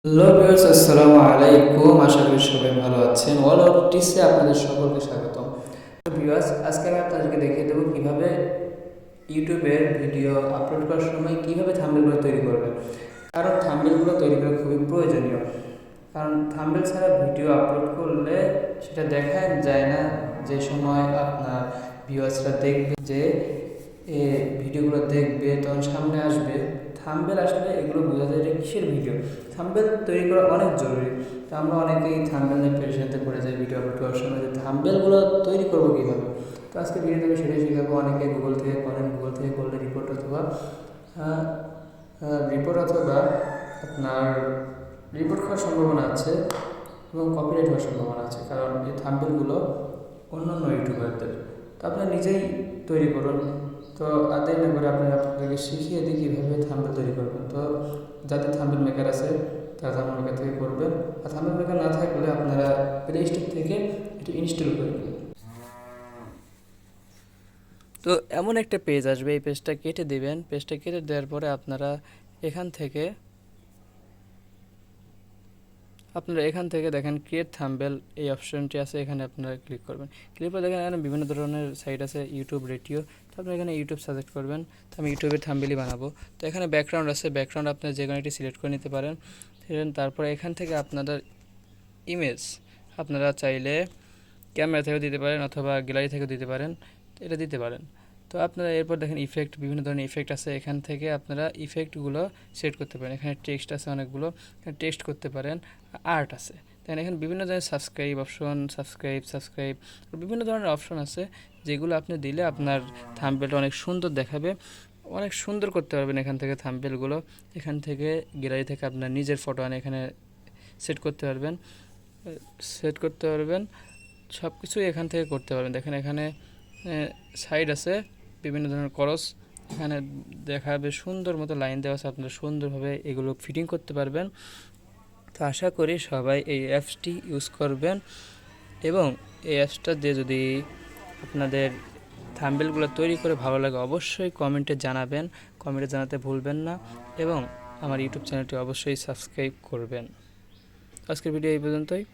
Hello viewers, আসসালামু আলাইকুম। আশা করি সবাই ভালো আছেন। অল আউট টিসে আপনাদের সকলকে স্বাগতম। ভিউয়ার্স, আজকে আমি আপনাদেরকে দেখিয়ে দেবো কিভাবে ইউটিউবের ভিডিও আপলোড করার সময় কিভাবে থাম্বনেলগুলো তৈরি করবেন। কারণ থাম্বনেলগুলো তৈরি করা খুবই প্রয়োজনীয়। কারণ থাম্বনেল ছাড়া ভিডিও আপলোড করলে সেটা দেখা যায় না। যে সময় আপনার ভিউয়ার্সরা দেখবে, যে ভিডিওগুলো দেখবে, তখন সামনে আসবে থাম্বনেল। আসলে এগুলো বোঝা যায় যে কিসের ভিডিও। থাম্বনেল তৈরি করা অনেক জরুরি। তো আমরা অনেকেই থাম্বনেল নিয়ে পেরেশানিতে পড়ে যাই ভিডিও আপলোড করার সময়, যে থাম্বনেলগুলো তৈরি করবো কীভাবে। তো আজকে ভিডিওতে আমি সেটাই শেখাবো। অনেকে গুগল থেকে করেন, গুগল থেকে করলে রিপোর্ট অথবা আপনার রিপোর্ট খাওয়ার সম্ভাবনা আছে এবং কপিরাইট হওয়ার সম্ভাবনা আছে, কারণ এই থাম্বনেলগুলো অন্যান্য ইউটিউবারদের। তো আপনি নিজেই তৈরি করুন। তো আদেই না করে আপনাদেরকে শিখিয়ে দিই কীভাবে থাম্বনেল তৈরি করবেন। তো যাদের থাম্বনেল মেকার আছে তারা থাম্বনেল মেকার থেকে করবেন। আর থাম্বনেল মেকার না থাকলে আপনারা প্লে স্টোর থেকে এটি ইনস্টল করে নেবেন। তো এমন একটা পেজ আসবে, এই পেজটা কেটে দেবেন। পেজটা কেটে দেওয়ার পরে আপনারা এখান থেকে দেখেন ক্রিয়েট থাম্বনেল, এই অপশনটি আছে, এখানে আপনারা ক্লিক করবেন। ক্লিক করে দেখেন এখানে বিভিন্ন ধরনের সাইট আছে, ইউটিউব রেডিও। তো আপনারা এখানে ইউটিউব সাজেক্ট করবেন। তো আমি ইউটিউবের থাম্বনেলই বানাবো। তো এখানে ব্যাকগ্রাউন্ড আছে, ব্যাকগ্রাউন্ড আপনারা যে কোনো একটি সিলেক্ট করে নিতে পারেন। তারপরে এখান থেকে আপনাদের ইমেজ আপনারা চাইলে ক্যামেরা থেকেও দিতে পারেন অথবা গ্যালারি থেকেও দিতে পারেন, এটা দিতে পারেন। তো আপনারা এরপর দেখেন ইফেক্ট, বিভিন্ন ধরনের ইফেক্ট আছে, এখান থেকে আপনারা ইফেক্টগুলো সেট করতে পারেন। এখানে টেক্সট আছে অনেকগুলো, এখানে টেক্সট করতে পারেন। আর্ট আছে, দেখেন এখানে বিভিন্ন ধরনের সাবস্ক্রাইব বিভিন্ন ধরনের অপশন আছে, যেগুলো আপনি দিলে আপনার থাম্বনেলটা অনেক সুন্দর দেখাবে, অনেক সুন্দর করতে পারবেন। এখান থেকে থাম্বনেলগুলো এখান থেকে গ্যালারি থেকে আপনার নিজের ফটো আনে এখানে সেট করতে পারবেন। সব কিছুই এখান থেকে করতে পারবেন। দেখেন এখানে সাইড আছে, বিভিন্ন ধরনের ক্রস এখানে দেখাবে, সুন্দর মতো লাইন দেওয়া আছে, আপনারা সুন্দরভাবে এগুলো ফিটিং করতে পারবেন। তো আশা করি সবাই এই অ্যাপসটি ইউজ করবেন এবং এই অ্যাপসটা দিয়ে যদি আপনাদের থাম্বনেলগুলো তৈরি করে ভালো লাগে, অবশ্যই কমেন্টে জানাবেন। কমেন্টে জানাতে ভুলবেন না এবং আমার ইউটিউব চ্যানেলটি অবশ্যই সাবস্ক্রাইব করবেন। আজকের ভিডিও এই পর্যন্তই।